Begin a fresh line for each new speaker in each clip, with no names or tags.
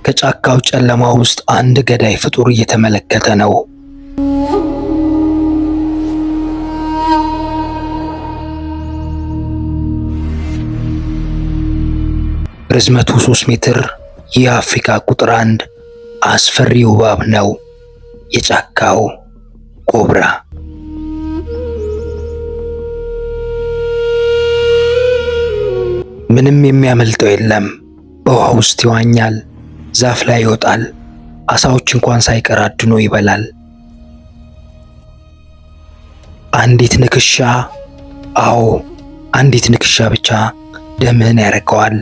ከጫካው ጨለማ ውስጥ አንድ ገዳይ ፍጡር እየተመለከተ ነው። ርዝመቱ 3 ሜትር፣ የአፍሪካ ቁጥር 1 አስፈሪው እባብ ነው። የጫካው ኮብራ። ምንም የሚያመልጠው የለም። በውሃ ውስጥ ይዋኛል፣ ዛፍ ላይ ይወጣል፣ አሳዎች እንኳን ሳይቀር አድኖ ይበላል። አንዲት ንክሻ፣ አዎ አንዲት ንክሻ ብቻ ደምህን ያረከዋል።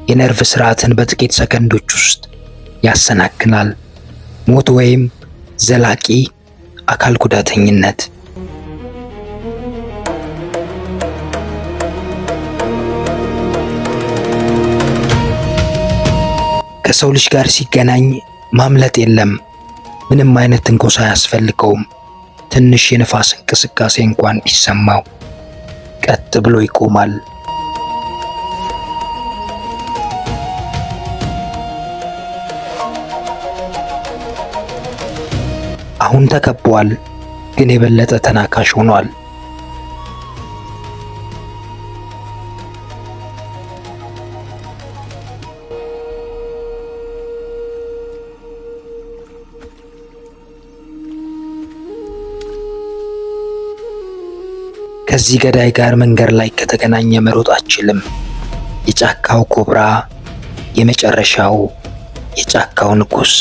የነርቭ ስርዓትን በጥቂት ሰከንዶች ውስጥ ያሰናክላል። ሞት ወይም ዘላቂ አካል ጉዳተኝነት። ከሰው ልጅ ጋር ሲገናኝ ማምለጥ የለም። ምንም አይነት ትንኮሳ አያስፈልገውም። ትንሽ የንፋስ እንቅስቃሴ እንኳን ቢሰማው ቀጥ ብሎ ይቆማል። አሁን ተከቧል፣ ግን የበለጠ ተናካሽ ሆኗል። ከዚህ ገዳይ ጋር መንገድ ላይ ከተገናኘ መሮጥ አችልም። የጫካው ኮብራ፣ የመጨረሻው የጫካው ንጉስ።